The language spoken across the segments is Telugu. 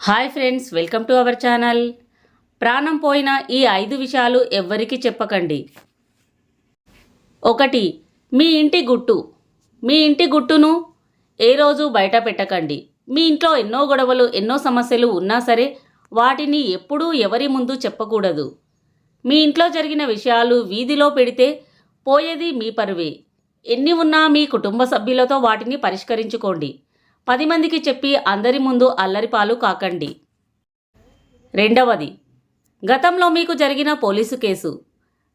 Hi friends, welcome to our channel. ప్రాణం పోయిన ఈ 5 విషయాలు ఎవ్వరికీ చెప్పకండి. 1. మీ ఇంటి గుట్టు. మీ ఇంటి గుట్టును ఏ రోజు బయట పెట్టకండి. మీ ఇంట్లో ఎన్నో గొడవలు, ఎన్నో సమస్యలు ఉన్నా సరే వాటిని ఎప్పుడూ ఎవరి ముందు చెప్పకూడదు. మీ ఇంట్లో జరిగిన విషయాలు వీధిలో పెడితే పోయేది మీ పరువే. ఎన్ని ఉన్నా మీ కుటుంబ సభ్యులతో వాటిని పరిష్కరించుకోండి. 10 మందికి చెప్పి అందరి ముందు అల్లరిపాలు కాకండి. 2. గతంలో మీకు జరిగిన పోలీసు కేసు.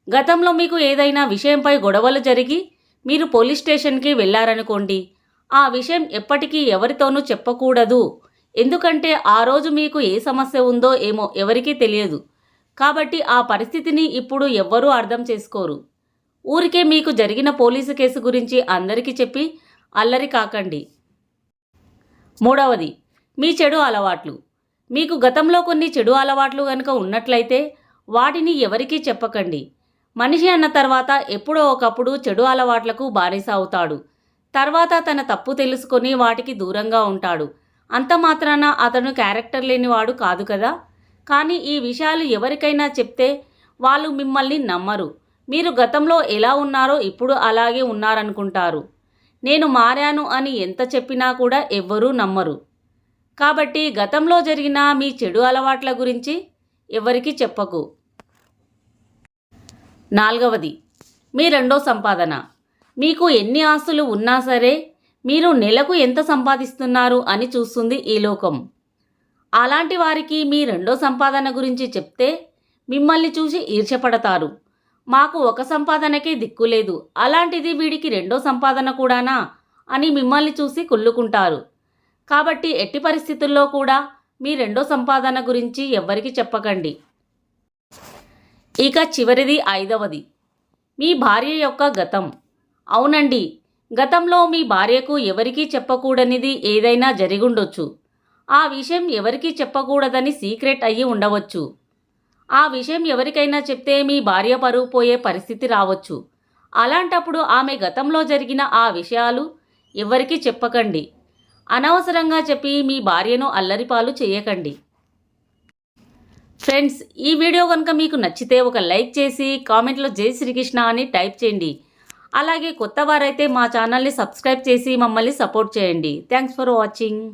గతంలో మీకు ఏదైనా విషయంపై గొడవలు జరిగి మీరు పోలీస్ స్టేషన్కి వెళ్ళారనుకోండి. ఆ విషయం ఎప్పటికీ ఎవరితోనూ చెప్పకూడదు. ఎందుకంటే ఆ రోజు మీకు ఏ సమస్య ఉందో ఏమో ఎవరికీ తెలియదు. కాబట్టి ఆ పరిస్థితిని ఇప్పుడు ఎవ్వరూ అర్థం చేసుకోరు. ఊరికే మీకు జరిగిన పోలీసు కేసు గురించి అందరికీ చెప్పి అల్లరి కాకండి. 3. మీ చెడు అలవాట్లు. మీకు గతంలో కొన్ని చెడు అలవాట్లు కనుక ఉన్నట్లయితే వాటిని ఎవరికీ చెప్పకండి. మనిషి అన్న తర్వాత ఎప్పుడో ఒకప్పుడు చెడు అలవాట్లకు బానిస అవుతాడు. తర్వాత తన తప్పు తెలుసుకొని వాటికి దూరంగా ఉంటాడు. అంత మాత్రాన అతను క్యారెక్టర్ లేనివాడు కాదు కదా. కానీ ఈ విషయాలు ఎవరికైనా చెప్తే వాళ్ళు మిమ్మల్ని నమ్మరు. మీరు గతంలో ఎలా ఉన్నారో ఇప్పుడు అలాగే ఉన్నారనుకుంటారు. నేను మారాను అని ఎంత చెప్పినా కూడా ఎవ్వరూ నమ్మరు. కాబట్టి గతంలో జరిగిన మీ చెడు అలవాట్ల గురించి ఎవరికీ చెప్పకు. 4. మీ రెండో సంపాదన. మీకు ఎన్ని ఆస్తులు ఉన్నా సరే మీరు నెలకు ఎంత సంపాదిస్తున్నారు అని చూస్తుంది ఈ లోకం. అలాంటి వారికి మీ రెండో సంపాదన గురించి చెప్తే మిమ్మల్ని చూసి ఈర్ష్యపడతారు. మాకు ఒక సంపాదనకే దిక్కులేదు, అలాంటిది వీడికి రెండో సంపాదన కూడానా అని మిమ్మల్ని చూసి కుళ్ళుకుంటారు. కాబట్టి ఎట్టి పరిస్థితుల్లో కూడా మీ రెండో సంపాదన గురించి ఎవ్వరికీ చెప్పకండి. ఇక చివరిది 5. మీ భార్య యొక్క గతం. అవునండి, గతంలో మీ భార్యకు ఎవరికీ చెప్పకూడనిది ఏదైనా జరిగుండొచ్చు. ఆ విషయం ఎవరికీ చెప్పకూడదని సీక్రెట్ అయ్యి ఉండవచ్చు. ఆ విషయం ఎవరికైనా చెప్తే మీ భార్య పరువు పోయే పరిస్థితి రావచ్చు. అలాంటప్పుడు ఆమె గతంలో జరిగిన ఆ విషయాలు ఎవరికీ చెప్పకండి. అనవసరంగా చెప్పి మీ భార్యను అల్లరిపాలు చేయకండి. ఫ్రెండ్స్, ఈ వీడియో కనుక మీకు నచ్చితే ఒక లైక్ చేసి కామెంట్లో జై శ్రీకృష్ణ అని టైప్ చేయండి. అలాగే కొత్త వారైతే మా ఛానల్ని సబ్స్క్రైబ్ చేసి మమ్మల్ని సపోర్ట్ చేయండి. Thanks for watching.